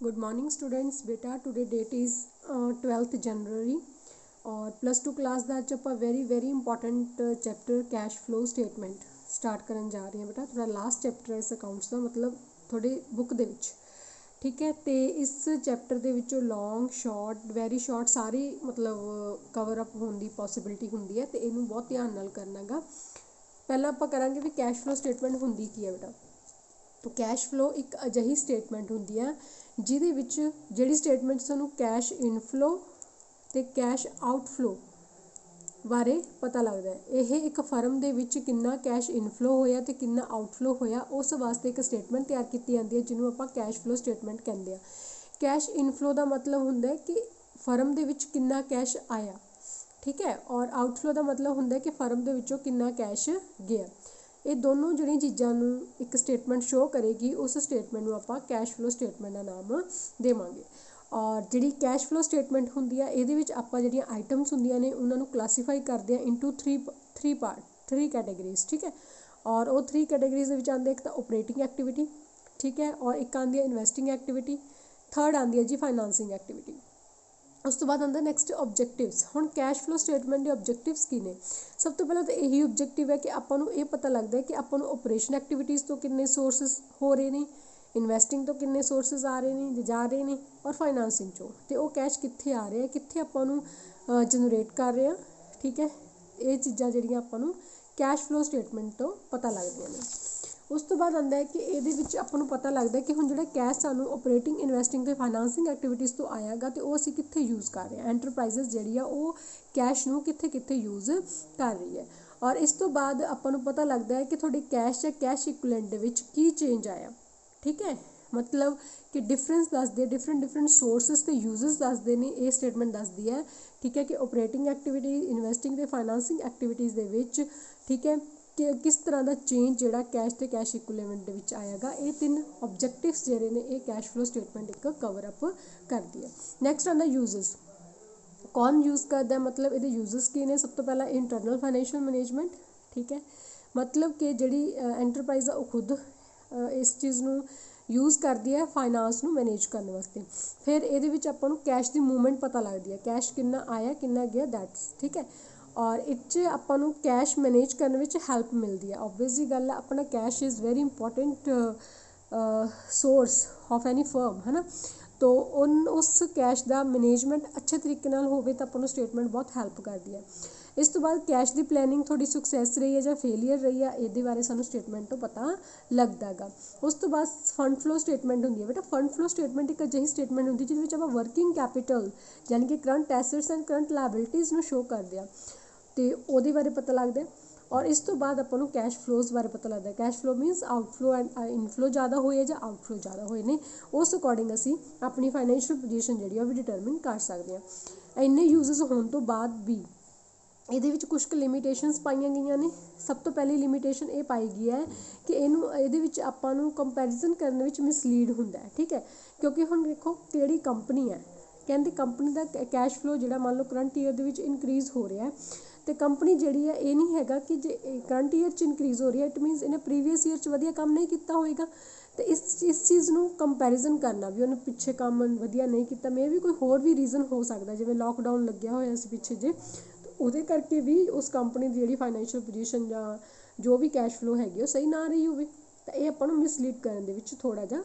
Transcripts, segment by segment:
Good morning students. बेटा today that is 12th जनवरी और +2 class ਦਾ ਅੱਜ ਆਪਾਂ very important chapter cash flow statement start ਕਰਨ ਜਾ ਰਹੇ ਹਾਂ। ਬੇਟਾ ਤੁਹਾਡਾ ਲਾਸਟ ਚੈਪਟਰ ਹੈ ਇਸ ਅਕਾਊਂਟਸ ਦਾ, ਮਤਲਬ ਤੁਹਾਡੇ ਬੁੱਕ ਦੇ ਵਿੱਚ, ਠੀਕ ਹੈ। ਤੇ ਇਸ ਚੈਪਟਰ ਦੇ ਵਿੱਚੋਂ ਲੌਂਗ ਸ਼ਾਰਟ ਵੈਰੀ ਸ਼ਾਰਟ ਸਾਰੀ ਮਤਲਬ ਕਵਰ ਅਪ ਹੋਣ ਦੀ ਪੋਸੀਬਿਲਿਟੀ ਹੁੰਦੀ ਹੈ, ਤੇ ਇਹਨੂੰ ਬਹੁਤ ਧਿਆਨ ਨਾਲ ਕਰਨਾ ਗਾ। ਪਹਿਲਾਂ ਆਪਾਂ ਕਰਾਂਗੇ ਵੀ ਕੈਸ਼ ਫਲੋ ਸਟੇਟਮੈਂਟ ਹੁੰਦੀ ਕੀ ਹੈ ਬੇਟਾ। ਕੈਸ਼ ਫਲੋ ਇੱਕ ਅਜਿਹੀ ਸਟੇਟਮੈਂਟ ਹੁੰਦੀ ਹੈ ਜਿਹਦੇ ਵਿੱਚ ਜਿਹੜੀ ਸਟੇਟਮੈਂਟ ਸਾਨੂੰ ਕੈਸ਼ ਇਨਫਲੋ ਅਤੇ ਕੈਸ਼ ਆਊਟਫਲੋ ਬਾਰੇ ਪਤਾ ਲੱਗਦਾ ਹੈ। ਇਹ ਇੱਕ ਫਰਮ ਦੇ ਵਿੱਚ ਕਿੰਨਾ ਕੈਸ਼ ਇਨਫਲੋ ਹੋਇਆ ਅਤੇ ਕਿੰਨਾ ਆਊਟਫਲੋ ਹੋਇਆ, ਉਸ ਵਾਸਤੇ ਇੱਕ ਸਟੇਟਮੈਂਟ ਤਿਆਰ ਕੀਤੀ ਜਾਂਦੀ ਹੈ ਜਿਹਨੂੰ ਆਪਾਂ ਕੈਸ਼ ਫਲੋ ਸਟੇਟਮੈਂਟ ਕਹਿੰਦੇ ਹਾਂ। ਕੈਸ਼ ਇਨਫਲੋ ਦਾ ਮਤਲਬ ਹੁੰਦਾ ਹੈ ਕਿ ਫਰਮ ਦੇ ਵਿੱਚ ਕਿੰਨਾ ਕੈਸ਼ ਆਇਆ, ਠੀਕ ਹੈ, ਔਰ ਆਊਟਫਲੋ ਦਾ ਮਤਲਬ ਹੁੰਦਾ ਕਿ ਫਰਮ ਦੇ ਵਿੱਚੋਂ ਕਿੰਨਾ ਕੈਸ਼ ਗਿਆ। ਇਹ ਦੋਨੋਂ ਜਿਹੜੀਆਂ ਚੀਜ਼ਾਂ ਨੂੰ ਇੱਕ ਸਟੇਟਮੈਂਟ ਸ਼ੋਅ ਕਰੇਗੀ, ਉਸ ਸਟੇਟਮੈਂਟ ਨੂੰ ਆਪਾਂ ਕੈਸ਼ ਫਲੋ ਸਟੇਟਮੈਂਟ ਦਾ ਨਾਮ ਦੇਵਾਂਗੇ। ਔਰ ਜਿਹੜੀ ਕੈਸ਼ ਫਲੋ ਸਟੇਟਮੈਂਟ ਹੁੰਦੀ ਆ, ਇਹਦੇ ਵਿੱਚ ਆਪਾਂ ਜਿਹੜੀਆਂ ਆਈਟਮਸ ਹੁੰਦੀਆਂ ਨੇ ਉਹਨਾਂ ਨੂੰ ਕਲਾਸੀਫਾਈ ਕਰਦੇ ਹਾਂ ਇਨਟੂ ਥ੍ਰੀ ਕੈਟੇਗਰੀਜ਼, ਠੀਕ ਹੈ। ਔਰ ਉਹ 3 ਕੈਟੇਗਰੀਜ਼ ਦੇ ਵਿੱਚ ਆਉਂਦੇ ਇੱਕ ਤਾਂ ਓਪਰੇਟਿੰਗ ਐਕਟੀਵਿਟੀ, ਠੀਕ ਹੈ, ਔਰ ਇੱਕ ਆਉਂਦੀ ਹੈ ਇਨਵੈਸਟਿੰਗ ਐਕਟੀਵਿਟੀ, ਥਰਡ ਆਉਂਦੀ ਹੈ ਜੀ ਫਾਈਨਾਂਸਿੰਗ ਐਕਟੀਵਿਟੀ। ਉਸ ਤੋਂ ਬਾਅਦ ਆਉਂਦਾ ਨੈਕਸਟ ਓਬਜੈਕਟਿਵਸ। ਹੁਣ ਕੈਸ਼ ਫਲੋ ਸਟੇਟਮੈਂਟ ਦੇ ਓਬਜੈਕਟਿਵਸ ਕੀ ਨੇ? ਸਭ ਤੋਂ ਪਹਿਲਾਂ ਤਾਂ ਇਹੀ ਓਬਜੈਕਟਿਵ ਹੈ ਕਿ ਆਪਾਂ ਨੂੰ ਇਹ ਪਤਾ ਲੱਗਦਾ ਹੈ ਕਿ ਆਪਾਂ ਨੂੰ ਓਪਰੇਸ਼ਨ ਐਕਟੀਵਿਟੀਜ਼ ਤੋਂ ਕਿੰਨੇ ਸੋਰਸਿਸ ਹੋ ਰਹੇ ਨੇ, ਇਨਵੈਸਟਿੰਗ ਤੋਂ ਕਿੰਨੇ ਸੋਰਸਿਸ ਆ ਰਹੇ ਨੇ ਜਾ ਰਹੇ ਨੇ, ਔਰ ਫਾਈਨਾਂਸਿੰਗ ਚੋਂ, ਅਤੇ ਉਹ ਕੈਸ਼ ਕਿੱਥੇ ਆ ਰਿਹਾ, ਕਿੱਥੇ ਆਪਾਂ ਨੂੰ ਜਨਰੇਟ ਕਰ ਰਹੇ ਹਾਂ, ਠੀਕ ਹੈ। ਇਹ ਚੀਜ਼ਾਂ ਜਿਹੜੀਆਂ ਆਪਾਂ ਨੂੰ ਕੈਸ਼ ਫਲੋ ਸਟੇਟਮੈਂਟ ਤੋਂ ਪਤਾ ਲੱਗਦੀਆਂ ਨੇ। ਉਸ ਤੋਂ ਬਾਅਦ ਆਉਂਦਾ ਹੈ ਕਿ ਇਹਦੇ ਵਿੱਚ ਆਪਾਂ ਨੂੰ ਪਤਾ ਲੱਗਦਾ ਕਿ ਹੁਣ ਜਿਹੜਾ ਕੈਸ਼ ਸਾਨੂੰ ਓਪਰੇਟਿੰਗ ਇਨਵੈਸਟਿੰਗ ਅਤੇ ਫਾਈਨਾਂਸਿੰਗ ਐਕਟੀਵਿਟੀਜ਼ ਤੋਂ ਆਇਆ ਗਾ, ਅਤੇ ਉਹ ਅਸੀਂ ਕਿੱਥੇ ਯੂਜ਼ ਕਰ ਰਹੇ ਹਾਂ। ਐਂਟਰਪ੍ਰਾਈਜ਼ਸ ਜਿਹੜੀ ਆ ਉਹ ਕੈਸ਼ ਨੂੰ ਕਿੱਥੇ ਕਿੱਥੇ ਯੂਜ਼ ਕਰ ਰਹੀ ਹੈ। ਔਰ ਇਸ ਤੋਂ ਬਾਅਦ ਆਪਾਂ ਨੂੰ ਪਤਾ ਲੱਗਦਾ ਹੈ ਕਿ ਤੁਹਾਡੀ ਕੈਸ਼ ਜਾਂ ਕੈਸ਼ ਇਕੁਇਲੈਂਟ ਦੇ ਵਿੱਚ ਕੀ ਚੇਂਜ ਆਇਆ, ਠੀਕ ਹੈ। ਮਤਲਬ ਕਿ ਡਿਫਰੈਂਸ ਦੱਸਦੇ, ਡਿਫਰੈਂਟ ਸੋਰਸਿਸ ਅਤੇ ਯੂਜ਼ਸ ਦੱਸਦੇ ਨੇ, ਇਹ ਸਟੇਟਮੈਂਟ ਦੱਸਦੀ ਹੈ, ਠੀਕ ਹੈ, ਕਿ ਓਪਰੇਟਿੰਗ ਐਕਟੀਵਿਟੀ, ਇਨਵੈਸਟਿੰਗ ਅਤੇ ਫਾਈਨਾਂਸਿੰਗ ਐਕਟੀਵਿਟੀਜ਼ ਦੇ ਵਿੱਚ, ਠੀਕ ਹੈ, ਕਿ ਕਿਸ ਤਰ੍ਹਾਂ ਦਾ ਚੇਂਜ ਜਿਹੜਾ ਕੈਸ਼ ਅਤੇ ਕੈਸ਼ ਇਕੁਇਲੈਂਟ ਦੇ ਵਿੱਚ ਆਇਆ ਗਾ। ਇਹ 3 ਓਬਜੈਕਟਿਵਸ ਜਿਹੜੇ ਨੇ ਇਹ ਕੈਸ਼ ਫਲੋ ਸਟੇਟਮੈਂਟ ਇੱਕ ਕਵਰ ਅਪ ਕਰਦੀ ਹੈ। ਨੈਕਸਟ ਆਉਂਦਾ ਯੂਜ਼ਸ। ਕੌਣ ਯੂਜ਼ ਕਰਦਾ, ਮਤਲਬ ਇਹਦੇ ਯੂਜ਼ਸ ਕੀ ਨੇ? ਸਭ ਤੋਂ ਪਹਿਲਾਂ ਇੰਟਰਨਲ ਫਾਈਨੈਂਸ਼ੀਅਲ ਮੈਨੇਜਮੈਂਟ, ਠੀਕ ਹੈ, ਮਤਲਬ ਕਿ ਜਿਹੜੀ ਐਂਟਰਪ੍ਰਾਈਜ਼ ਆ ਉਹ ਖੁਦ ਇਸ ਚੀਜ਼ ਨੂੰ ਯੂਜ਼ ਕਰਦੀ ਹੈ ਫਾਈਨਾਂਸ ਨੂੰ ਮੈਨੇਜ ਕਰਨ ਵਾਸਤੇ। ਫਿਰ ਇਹਦੇ ਵਿੱਚ ਆਪਾਂ ਨੂੰ ਕੈਸ਼ ਦੀ ਮੂਵਮੈਂਟ ਪਤਾ ਲੱਗਦੀ ਹੈ, ਕੈਸ਼ ਕਿੰਨਾ ਆਇਆ ਕਿੰਨਾ ਗਿਆ, ਦੈਟਸ ਠੀਕ ਹੈ। ਔਰ ਇਹ 'ਚ ਆਪਾਂ ਨੂੰ ਕੈਸ਼ ਮੈਨੇਜ ਕਰਨ ਵਿੱਚ ਹੈਲਪ ਮਿਲਦੀ ਹੈ। ਓਬਵੀਅਸ ਜੀ ਗੱਲ ਹੈ, ਆਪਣਾ cash is very important source of any firm, ਹੈ ਨਾ। ਤੋ ਉਸ ਕੈਸ਼ ਦਾ ਮੈਨੇਜਮੈਂਟ ਅੱਛੇ ਤਰੀਕੇ ਨਾਲ ਹੋਵੇ ਤਾਂ ਆਪਾਂ ਨੂੰ ਸਟੇਟਮੈਂਟ ਬਹੁਤ ਹੈਲਪ ਕਰਦੀ ਹੈ। ਇਸ ਤੋਂ ਬਾਅਦ ਕੈਸ਼ ਦੀ ਪਲੈਨਿੰਗ ਤੁਹਾਡੀ ਸਕਸੈਸ ਰਹੀ ਹੈ ਜਾਂ ਫੇਲੀਅਰ ਰਹੀ ਆ, ਇਹਦੇ ਬਾਰੇ ਸਾਨੂੰ ਸਟੇਟਮੈਂਟ ਤੋਂ ਪਤਾ ਲੱਗਦਾ ਗਾ। ਉਸ ਤੋਂ ਬਾਅਦ ਫੰਡ ਫਲੋ ਸਟੇਟਮੈਂਟ ਹੁੰਦੀ ਹੈ। ਬੇਟਾ ਫੰਡ ਫਲੋ ਸਟੇਟਮੈਂਟ ਇੱਕ ਅਜਿਹੀ ਸਟੇਟਮੈਂਟ ਹੁੰਦੀ ਜਿਹਦੇ ਵਿੱਚ ਆਪਾਂ ਵਰਕਿੰਗ ਕੈਪੀਟਲ ਯਾਨੀ ਕਿ current assets and current liabilities ਨੂੰ ਸ਼ੋਅ ਕਰਦੇ ਆ, ਅਤੇ ਉਹਦੇ ਬਾਰੇ ਪਤਾ ਲੱਗਦਾ। ਔਰ ਇਸ ਤੋਂ ਬਾਅਦ ਆਪਾਂ ਨੂੰ ਕੈਸ਼ ਫਲੋਜ਼ ਬਾਰੇ ਪਤਾ ਲੱਗਦਾ। Cash flow means outflow and inflow ਜ਼ਿਆਦਾ ਹੋਏ ਜਾਂ ਆਊਟਫਲੋ ਜ਼ਿਆਦਾ ਹੋਏ ਨੇ, ਉਸ ਅਕੋਰਡਿੰਗ ਅਸੀਂ ਆਪਣੀ ਫਾਈਨੈਂਸ਼ੀਅਲ ਪੋਜੀਸ਼ਨ ਜਿਹੜੀ ਆ ਉਹ ਵੀ ਡਿਟਰਮਿਨ ਕਰ ਸਕਦੇ ਹਾਂ। ਇੰਨੇ ਯੂਜ਼ਸ ਹੋਣ ਤੋਂ ਬਾਅਦ ਵੀ ਇਹਦੇ ਵਿੱਚ ਕੁਛ ਕੁ ਲਿਮੀਟੇਸ਼ਨਸ ਪਾਈਆਂ ਗਈਆਂ ਨੇ। ਸਭ ਤੋਂ ਪਹਿਲੀ ਲਿਮੀਟੇਸ਼ਨ ਇਹ ਪਾਈ ਗਈ ਹੈ ਕਿ ਇਹਦੇ ਵਿੱਚ ਆਪਾਂ ਨੂੰ ਕੰਪੈਰੀਜ਼ਨ ਕਰਨ ਵਿੱਚ ਮਿਸਲੀਡ ਹੁੰਦਾ ਹੈ, ਠੀਕ ਹੈ। ਕਿਉਂਕਿ ਹੁਣ ਦੇਖੋ ਕਿਹੜੀ ਕੰਪਨੀ ਹੈ, ਕਹਿੰਦੇ ਕੰਪਨੀ ਦਾ ਕੈਸ਼ ਫਲੋ ਜਿਹੜਾ ਮੰਨ ਲਓ ਕਰੰਟ ਈਅਰ ਦੇ ਵਿੱਚ ਇਨਕਰੀਜ਼ ਹੋ ਰਿਹਾ, ਅਤੇ ਕੰਪਨੀ ਜਿਹੜੀ ਹੈ ਇਹ ਨਹੀਂ ਹੈਗਾ ਕਿ ਜੇ ਕਰੰਟ ਈਅਰ 'ਚ ਇਨਕਰੀਜ਼ ਹੋ ਰਹੀ ਹੈ ਇਟ ਮੀਨਸ ਇਹਨੇ ਪ੍ਰੀਵੀਅਸ ਈਅਰ 'ਚ ਵਧੀਆ ਕੰਮ ਨਹੀਂ ਕੀਤਾ ਹੋਏਗਾ। ਅਤੇ ਇਸ ਚੀਜ਼ ਨੂੰ ਕੰਪੈਰੀਜ਼ਨ ਕਰਨਾ ਵੀ ਉਹਨੇ ਪਿੱਛੇ ਕੰਮ ਵਧੀਆ ਨਹੀਂ ਕੀਤਾ, ਮੇ ਵੀ ਕੋਈ ਹੋਰ ਵੀ ਰੀਜ਼ਨ ਹੋ ਸਕਦਾ, ਜਿਵੇਂ ਲੋਕਡਾਊਨ ਲੱਗਿਆ ਹੋਇਆ ਸੀ ਪਿੱਛੇ ਜੇ, ਉਹਦੇ ਕਰਕੇ ਵੀ ਉਸ ਕੰਪਨੀ ਦੀ ਜਿਹੜੀ ਫਾਈਨੈਂਸ਼ੀਅਲ ਪੋਜੀਸ਼ਨ ਜਾਂ ਜੋ ਵੀ ਕੈਸ਼ ਫਲੋ ਹੈਗੀ ਉਹ ਸਹੀ ਨਾ ਰਹੀ ਹੋਵੇ, ਤਾਂ ਇਹ ਆਪਾਂ ਨੂੰ ਮਿਸਲੀਡ ਕਰਨ ਦੇ ਵਿੱਚ ਥੋੜ੍ਹਾ ਜਿਹਾ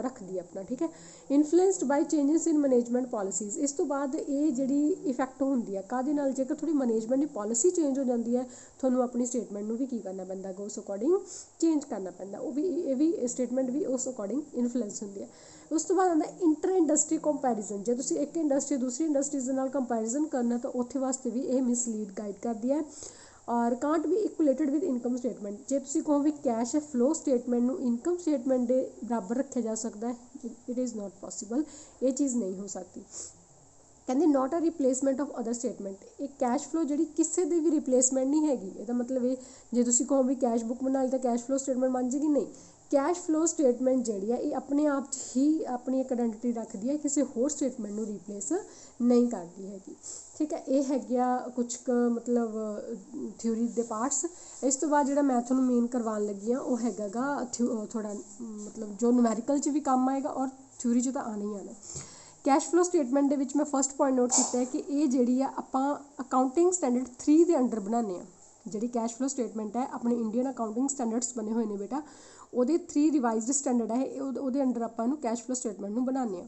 ਰੱਖਦੀ ਹੈ ਆਪਣਾ, ਠੀਕ ਹੈ। ਇਨਫਲੂਐਂਸਡ ਬਾਈ ਚੇਂਜਸ ਇਨ ਮੈਨੇਜਮੈਂਟ ਪੋਲਿਸੀਜ਼। ਇਸ ਤੋਂ ਬਾਅਦ ਇਹ ਜਿਹੜੀ ਇਫੈਕਟ ਹੁੰਦੀ ਹੈ ਕਾਹਦੇ ਨਾਲ? ਜੇਕਰ ਥੋੜੀ ਮੈਨੇਜਮੈਂਟ ਦੀ ਪੋਲਿਸੀ ਚੇਂਜ ਹੋ ਜਾਂਦੀ ਹੈ, ਤੁਹਾਨੂੰ ਆਪਣੀ ਸਟੇਟਮੈਂਟ ਨੂੰ ਵੀ ਕੀ ਕਰਨਾ ਪੈਂਦਾ ਗਾ, ਉਸ ਅਕੋਰਡਿੰਗ ਚੇਂਜ ਕਰਨਾ ਪੈਂਦਾ। ਇਹ ਵੀ ਸਟੇਟਮੈਂਟ ਵੀ ਉਸ ਅਕੋਰਡਿੰਗ ਇਨਫਲੂਐਂਸ ਹੁੰਦੀ ਹੈ। ਉਸ ਤੋਂ ਬਾਅਦ ਆਉਂਦਾ ਇੰਟਰ ਇੰਡਸਟਰੀ ਕੰਪੈਰੀਜ਼ਨ। ਜੇ ਤੁਸੀਂ ਇੱਕ ਇੰਡਸਟਰੀ ਦੂਸਰੀ ਇੰਡਸਟਰੀਜ਼ ਦੇ ਨਾਲ ਕੰਪੈਰੀਜ਼ਨ ਕਰਨਾ ਤਾਂ ਉੱਥੇ ਵਾਸਤੇ ਵੀ ਇਹ ਮਿਸਲੀਡ ਗਾਈਡ ਕਰਦੀ ਹੈ। ਔਰ can't be equated with income statement. ਜੇ ਤੁਸੀਂ ਕਹੋ ਵੀ ਕੈਸ਼ ਫਲੋ ਸਟੇਟਮੈਂਟ ਨੂੰ ਇਨਕਮ ਸਟੇਟਮੈਂਟ ਦੇ ਬਰਾਬਰ ਰੱਖਿਆ ਜਾ ਸਕਦਾ ਹੈ, ਇਟ ਇਜ਼ ਨਾਟ ਪੋਸੀਬਲ, ਇਹ ਚੀਜ਼ ਨਹੀਂ ਹੋ ਸਕਦੀ। ਕਹਿੰਦੇ ਨਾਟ ਅ ਰਿਪਲੇਸਮੈਂਟ ਆਫ ਅਦਰ ਸਟੇਟਮੈਂਟ। ਇਹ ਕੈਸ਼ ਫਲੋ ਜਿਹੜੀ ਕਿਸੇ ਦੀ ਵੀ ਰਿਪਲੇਸਮੈਂਟ ਨਹੀਂ ਹੈਗੀ। ਇਹਦਾ ਮਤਲਬ ਇਹ ਜੇ ਤੁਸੀਂ ਕਹੋ ਵੀ ਕੈਸ਼ ਬੁੱਕ ਬਣਾ ਲਈ ਤਾਂ ਕੈਸ਼ ਫਲੋ ਸਟੇਟਮੈਂਟ ਬਣ ਜਾਏਗੀ, ਨਹੀਂ। ਕੈਸ਼ ਫਲੋ ਸਟੇਟਮੈਂਟ ਜਿਹੜੀ ਹੈ ਇਹ ਆਪਣੇ ਆਪ 'ਚ ਹੀ ਆਪਣੀ ਇੱਕ ਆਇਡੈਂਟੀਟੀ ਰੱਖਦੀ ਹੈ, ਕਿਸੇ ਹੋਰ ਸਟੇਟਮੈਂਟ ਨੂੰ ਰਿਪਲੇਸ ਨਹੀਂ ਕਰਦੀ ਹੈਗੀ, ਠੀਕ ਹੈ। ਇਹ ਹੈਗੀਆਂ ਕੁਛ ਕੁ ਮਤਲਬ ਥਿਊਰੀ ਦੇ ਪਾਰਟਸ। ਇਸ ਤੋਂ ਬਾਅਦ ਜਿਹੜਾ ਮੈਂ ਤੁਹਾਨੂੰ ਮੇਨ ਕਰਵਾਉਣ ਲੱਗੀ ਹਾਂ ਉਹ ਹੈਗਾ ਗਾ ਥੋੜ੍ਹਾ ਮਤਲਬ ਜੋ ਨੂਮੈਰੀਕਲ 'ਚ ਵੀ ਕੰਮ ਆਏਗਾ ਔਰ ਥਿਊਰੀ 'ਚ ਤਾਂ ਆਉਣਾ ਹੀ ਆਉਣਾ। कैश फ्लो स्टेटमेंट ਦੇ ਵਿੱਚ मैं फर्स्ट पॉइंट नोट किया है कि ये ਜਿਹੜੀ ਆ ਆਪਾਂ अकाउंटिंग स्टैंडर्ड 3 ਦੇ अंडर बनाने ਆ। ਜਿਹੜੀ कैश फ्लो स्टेटमेंट है अपने इंडियन अकाउंटिंग स्टैंडर्ड्स बने हुए ने बेटा, ਉਹਦੇ 3 ਰਿਵਾਈਜ਼ਡ ਸਟੈਂਡਰਡ ਹੈ, ਉਹਦੇ ਅੰਡਰ ਆਪਾਂ ਇਹਨੂੰ ਕੈਸ਼ ਫਲੋ ਸਟੇਟਮੈਂਟ ਨੂੰ ਬਣਾਉਂਦੇ ਹਾਂ।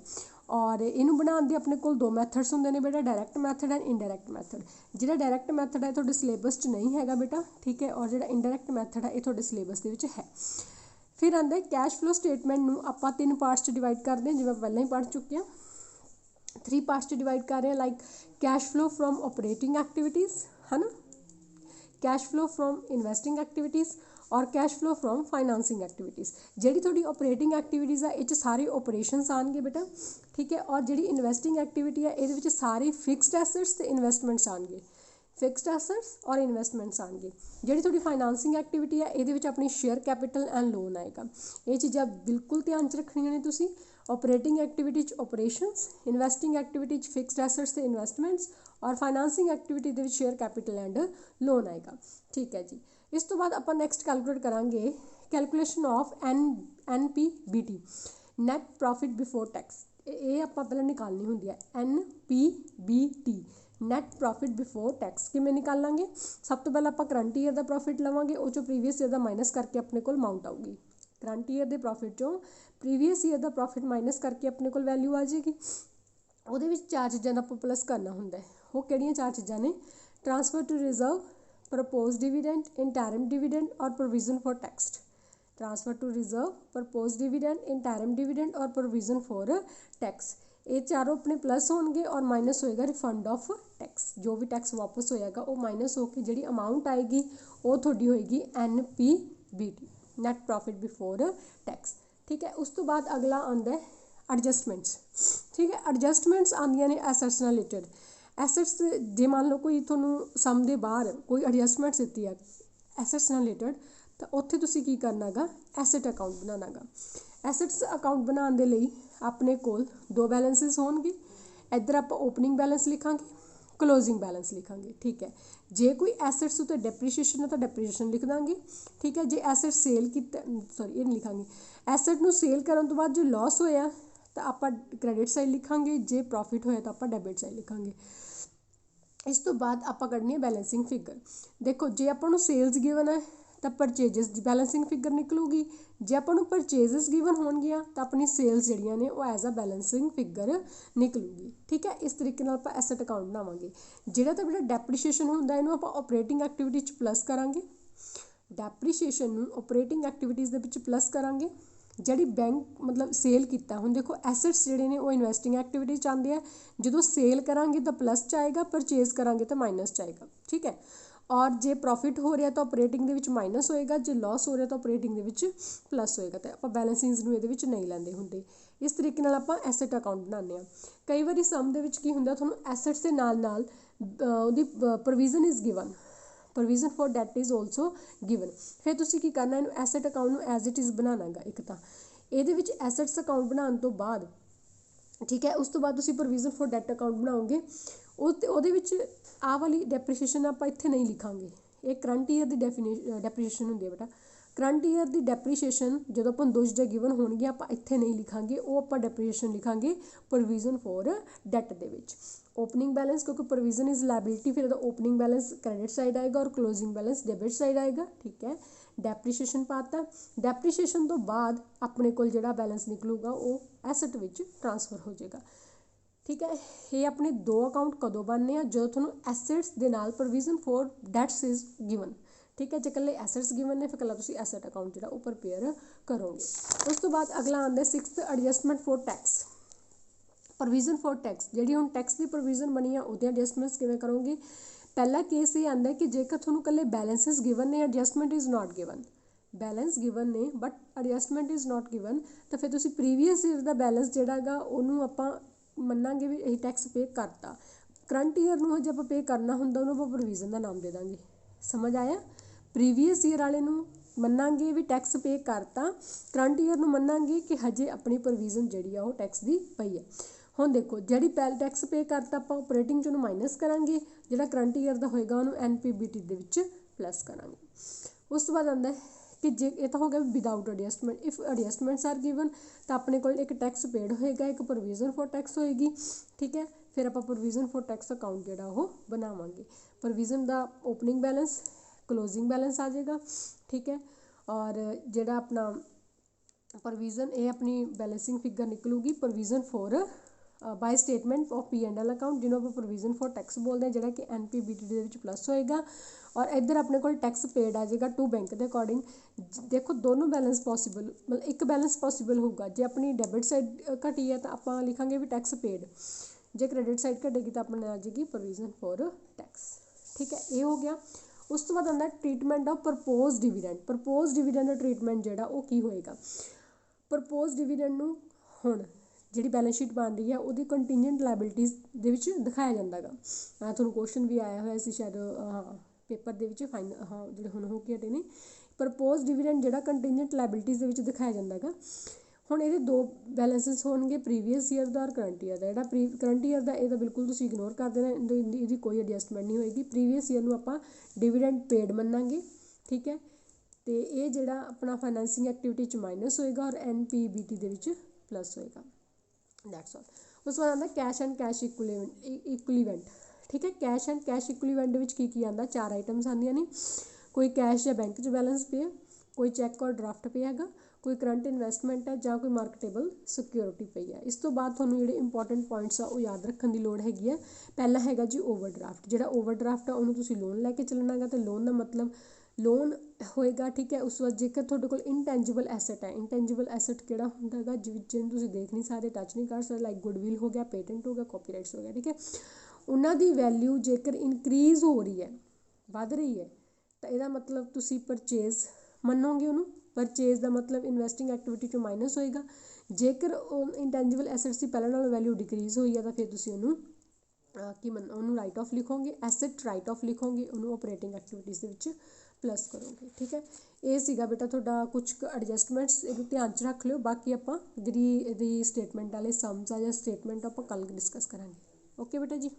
ਔਰ ਇਹਨੂੰ ਬਣਾਉਣ ਦੇ ਆਪਣੇ ਕੋਲ 2 ਮੈਥਡਸ ਹੁੰਦੇ ਨੇ ਬੇਟਾ, direct method and indirect method. ਜਿਹੜਾ ਡਾਇਰੈਕਟ ਮੈਥਡ ਹੈ ਤੁਹਾਡੇ ਸਿਲੇਬਸ 'ਚ ਨਹੀਂ ਹੈਗਾ ਬੇਟਾ, ਠੀਕ ਹੈ, ਔਰ ਜਿਹੜਾ ਇਨਡਾਇਰੈਕਟ ਮੈਥਡ ਹੈ ਇਹ ਤੁਹਾਡੇ ਸਿਲੇਬਸ ਦੇ ਵਿੱਚ ਹੈ। ਫਿਰ ਆਉਂਦਾ ਕੈਸ਼ ਫਲੋ ਸਟੇਟਮੈਂਟ ਨੂੰ ਆਪਾਂ 3 ਪਾਰਟਸ 'ਚ ਡਿਵਾਈਡ ਕਰਦੇ ਹਾਂ, ਜਿਵੇਂ ਪਹਿਲਾਂ ਹੀ ਪੜ੍ਹ ਚੁੱਕੇ ਹਾਂ। 3 ਪਾਰਟਸ 'ਚ ਡਿਵਾਈਡ ਕਰ ਰਹੇ ਹਾਂ, like cash flow from operating activities ਹੈ ਨਾ, cash flow from investing activities और cash flow from financing activities. ਜਿਹੜੀ ਤੁਹਾਡੀ ऑपरेटिंग एक्टिविटीज़ है ये सारे ऑपरेशंस आएंगे बेटा, ठीक है, और ਜਿਹੜੀ इन्वेस्टिंग एक्टिविटी है ये सारे फिक्सड एसेट्स ते इन्वेस्टमेंट्स आएंगे, फिक्सड एसेट्स और इन्वेस्टमेंट्स आएंगे। ਜਿਹੜੀ ਤੁਹਾਡੀ फाइनेंसिंग एक्टिविटी है ये अपनी शेयर कैपिटल एंड लोन आएगा। ये चीज़ां बिल्कुल ध्यान च रखनियां ने तुसीं। Operating activity operations, investing activity fixed assets ते इन्वेस्टमेंट्स और फाइनेंसिंग एक्टिविटी के शेयर कैपिटल एंड लोन आएगा, ठीक है जी। इस तो बाद आप नैक्सट कैलकुलेट करांगे calculation of NPBT, net profit before tax. ये आप पहले निकालनी होंगी है NPBT, net profit before tax. किमें निकालांगे, सब तो पहले आप करंट ईयर का प्रॉफिट लवांगे, वो प्रीवियस ईयर का माइनस करके अपने को अमाउंट आऊगी। करंट ईयर के प्रॉफिट चों प्रीवियस ईयर का प्रॉफिट माइनस करके अपने को वैल्यू आ जाएगी। ਉਹਦੇ ਵਿੱਚ 4 ਚੀਜ਼ਾਂ ਦਾ ਆਪਾਂ ਪਲੱਸ ਕਰਨਾ ਹੁੰਦਾ ਹੈ। ਉਹ ਕਿਹੜੀਆਂ 4 ਚੀਜ਼ਾਂ ਨੇ? Transfer to reserve, propose dividend, interim dividend और provision for tax. Transfer to reserve, propose dividend, interim dividend और प्रोविजन फॉर टैक्स। ये चारों अपने प्लस होंगे और माइनस होएगा रिफंड ऑफ टैक्स। जो भी टैक्स वापस होएगा वो माइनस होकर जी अमाउंट आएगी वो थोड़ी होएगी NPBT, net profit before tax, ठीक है। उस तो बाद अगला आंदा है एडजस्टमेंट्स, ठीक है। एडजस्टमेंट्स आंदियां ने एसेट्स नाल रिलेटेड। एसेट्स जे मान लो कोई थोनू सम दे बाहर कोई एडजस्टमेंट्स दित्ती है एसेट्स नाल रिलेटेड, तो उत्थे तुसीं की करना गा, एसेट अकाउंट बनाना गा। एसेट्स अकाउंट बनाने दे लई अपने कोल 2 बैलेंसिस होणगे। इधर आप ओपनिंग बैलेंस लिखांगे, क्लोजिंग बैलेंस लिखांगे, ठीक है। जे कोई एसेट्स उत्ते डेप्रीशिएशन है तो डेप्रीशिएशन लिख देंगे, ठीक है। जे एसेट सेल किया, सॉरी ये नहीं लिखांगे, एसेट नूं सेल करन तो बाद जो लॉस होया तो आप क्रेडिट साइड लिखांगे, जे प्रॉफिट होया तो आप डेबिट साइड लिखांगे। इस तो बाद आप करनी है बैलेंसिंग फिगर। देखो जे आपको सेल्स गिवन है तो परचेजिज की बैलेंसिंग फिगर निकलूगी, जे आपको परचेजिज गिवन होणगियां तो अपनी सेल्स जिहड़ियां ने वो एज अ बैलेंसिंग फिगर निकलूगी, ठीक है। इस तरीके नाल आपां एसेट अकाउंट बनावांगे। जिहड़ा तो बेटा डेप्रीशिएशन हुंदा इहनूं आपां ऑपरेटिंग एक्टिविटी च प्लस करांगे, डेप्रीशिएशन नूं ऑपरेटिंग एक्टिविटीज़ दे विच प्लस करांगे। ਜਿਹੜੀ बैंक मतलब सेल किया, हुण देखो एसेट्स जिहड़े ने वो इन्वेस्टिंग एक्टिविटी च आंदे आ, जो सेल करांगे तो प्लस च आएगा, परचेज करांगे तो माइनस च आएगा, ठीक है। और जे प्रॉफिट हो रहा तो ऑपरेटिंग दे विच माइनस होएगा, जे लॉस हो रहा तो ऑपरेटिंग दे विच प्लस होएगा। तो आप बैलेंसिंग्स नूं इहदे विच नहीं लैंदे हुंदे। इस तरीके नाल आपां एसेट अकाउंट बनाने आ। कई वारी सम दे विच की हुंदा तुहानूं एसेट्स दे नाल नाल उहदी provision is given, provision for debt is also given. फिर तुसीं की करना, इहनूं एसेट अकाउंट नूं एज इट इज़ बनाना गा। एक तां इहदे विच एसेट्स अकाउंट बनाउण तो बाद, ठीक है, उस तो बाद तुसीं प्रोविजन फॉर डेट अकाउंट बनाओगे। ਉਹਦੇ ਵਿੱਚ ਆਹ वाली डेप्रीशिएशन ਆਪਾਂ ਇੱਥੇ नहीं लिखांगे। ये करंट ईयर की डेप्रीशिएशन ਹੁੰਦੀ है बेटा। करंट ईयर की डेप्रीशिएशन ਜਦੋਂ ਆਪਾਂ 2 ਚੀਜ਼ਾਂ गिवन ਹੋਣਗੀਆਂ ਆਪਾਂ ਇੱਥੇ नहीं लिखांगे, वो ਆਪਾਂ डेप्रीशिएशन लिखांगे प्रोविजन फॉर डेट ਦੇ ਵਿੱਚ। ओपनिंग बैलेंस क्योंकि प्रोविजन इज़ लाइबिलिटी, फिर ओपनिंग बैलेंस क्रेडिट साइड आएगा और क्लोजिंग बैलेंस डेबिट साइड आएगा, ठीक है। डेप्रीशिएशन पाता, डेप्रीशिएशन तो बाद अपने को जिहड़ा बैलेंस निकलूगा वो एसेट विच ट्रांसफर हो जाएगा, ठीक है। ये अपने 2 अकाउंट कदों बनने हैं, जो तुहानूं एसेट्स दे नाल provision for debts is given, ठीक है। जो कल्ले एसेट्स गिवन ने फिर कल्ला तुसीं एसेट अकाउंट जिहड़ा वो प्रिपेयर करोगे। उस तो बाद अगला आंदा 6th adjustment for tax, provision for tax. जिहड़ी हुण टैक्स की प्रोविजन बनी है उहदे एडजस्टमेंट्स किवें करोगे? पहला केस ये आंदा कि जेकर तुहानूं कल्ले बैलेंसिस गिवन ने, adjustment is not given, balance given ने but adjustment is not given, तो फिर तुसीं प्रीवियस ईयर का बैलेंस जिहड़ा गा उहनूं आपां मन्नांगे भी यही टैक्स पे करता। करंट ईयर नूं जे आपां पे करना हुंदा उहनूं आपां प्रोविजन का नाम दे दांगे। समझ आया? प्रीवियस ईयर वाले नूं मन्नांगे भी टैक्स पे करता, करंट ईयर नूं मन्नांगे कि हजे अपनी प्रोविजन जिहड़ी आ वो टैक्स दी पई है। हुण देखो जिहड़ी पहले टैक्स पे करता आपां ऑपरेटिंग चों माइनस करांगे, जिहड़ा करंट ईयर का होएगा उहनूं NPBT दे विच प्लस करांगे। उस तो बाद आंदा है फिर जे ये तो हो गया without adjustment. If adjustments are given तो अपने को एक टैक्स पेड होएगा, एक प्रोविजन फॉर टैक्स होएगी, ठीक है। फिर आप प्रोविजन फॉर टैक्स अकाउंट जोड़ा वो बनावांगे। प्रोविजन का ओपनिंग बैलेंस, क्लोजिंग बैलेंस आ जाएगा, ठीक है। और जोड़ा अपना प्रोविजन ये अपनी बैलेंसिंग फिगर निकलूगी provision for by statement of P&L account, जिन्होंने ਆਪਾਂ प्रोविजन फॉर टैक्स बोलते हैं, जोड़ा कि NPBT ਦੇ ਵਿੱਚ प्लस होएगा। और इधर अपने को टैक्स पेड आ जाएगा टू बैंक के अकॉर्डिंग। देखो दोनों बैलेंस पॉसिबल, मतलब एक बैलेंस पॉसिबल होगा जो अपनी डेबिट साइड घटी है तो आप लिखांगे भी टैक्स पेड, जो क्रेडिट साइड घटेगी तो अपने आ जाएगी प्रोविजन फॉर टैक्स, ठीक है। ये हो गया। उस तो बाद आंदा treatment of propose dividend. Propose dividend का ट्रीटमेंट जोड़ा वो की होएगा। प्रपोज डिविडेंड नूं हुण ਜਿਹੜੀ बैलेंस शीट बन रही है वो कंटीजेंट लाइबिलिटीज़ ਦੇ ਵਿੱਚ ਦਿਖਾਇਆ ਜਾਂਦਾ ਗਾ। ਤੁਹਾਨੂੰ क्वेश्चन भी आया ਹੋਇਆ ਸੀ शायद पेपर ਦੇ ਵਿੱਚ हाँ ਜਿਹੜੇ ਹੁਣ ਹੋ ਕੇ ਹਟੇ ਨੇ। प्रपोज डिविडेंड ਜਿਹੜਾ कंटीजेंट लाइबिलिटीज़ ਦੇ ਵਿੱਚ ਦਿਖਾਇਆ ਜਾਂਦਾ ਗਾ। ਹੁਣ ਇਹਦੇ ਦੋ ਬੈਲੈਂਸਿਸ ਹੋਣਗੇ, ਪ੍ਰੀਵੀਅਸ ਈਅਰ ਦਾ ਔਰ ਕਰੰਟ ਈਅਰ ਦਾ। ਜਿਹੜਾ ਕਰੰਟ ਈਅਰ ਦਾ ਇਹਦਾ ਬਿਲਕੁਲ ਤੁਸੀਂ ਇਗਨੋਰ ਕਰ ਦੇਣਾ, ਇਹਦੀ ਕੋਈ ਐਡਜਸਟਮੈਂਟ ਨਹੀਂ ਹੋਏਗੀ। ਪ੍ਰੀਵੀਅਸ ਈਅਰ ਨੂੰ ਆਪਾਂ डिविडेंड पेड ਮੰਨਾਂਗੇ, ਠੀਕ ਹੈ। ਤੇ ਇਹ ਜਿਹੜਾ ਆਪਣਾ ਫਾਈਨੈਂਸਿੰਗ ਐਕਟੀਵਿਟੀ 'ਚ ਮਾਈਨਸ ਹੋਏਗਾ ਔਰ NPBT ਦੇ ਵਿੱਚ प्लस होएगा। That's all. उस बाद आंदा कैश एंड कैश इक्विवेलेंट, ठीक है। कैश एंड कैश इक्विवेलेंट विच की आंदा, चार आइटम्स आंदियां ने। कोई कैश या बैंक च बैलेंस पे है, कोई चैक और ड्राफ्ट पे हैगा, कोई करंट इन्वेस्टमेंट है ਜਾਂ कोई मार्केटेबल सिक्योरिटी पई है। इस तो बाद तुहानूं जिहड़े इंपॉर्टेंट पॉइंट्स आ वो याद रखण दी लोड़ हैगी है। पहला हैगा जी ओवरड्राफ्ट। जिहड़ा ओवरड्राफ्ट आ उहनूं तुसीं लोन लैके चलना गा, ते लोन दा मतलब लोन होएगा, ठीक है। उस बाद जेकर तुहाडे कोल इंटेंजिबल एसैट है, इंटेंजिबल एसैट किहड़ा हुंदा गा जिहनूं तुसीं देख नहीं सकदे, टच नहीं कर सकदे, लाइक गुडविल हो गया, पेटेंट हो गया, कॉपीराइट्स हो गया, ठीक है। उन्हां दी वैल्यू जेकर इनक्रीज़ हो रही है, वध रही है, तो इहदा मतलब तुसीं परचेज मन्नोगे उहनूं। परचेज का मतलब इन्वेस्टिंग एक्टिविटी चों माइनस होएगा। जेकर इंटेंजिबल एसैट्स की पहले नालों वैल्यू डिक्रीज़ हुई है तो फिर तुसीं उहनूं की उन्होंने राइट ऑफ लिखोगे, एसैट राइट ऑफ लिखोगे, उन्होंने ऑपरेटिंग एक्टिविटीज़ के विच प्लस करोगे, ठीक है। ये सीगा बेटा तुहाडा कुछ एडजस्टमेंट्स, ये ध्यान च रख लियो। बाकी आपां जिहड़ी इहदी स्टेटमेंट वाले सम्स आ जां स्टेटमेंट आपां कल डिस्कस करांगे। ओके बेटा जी।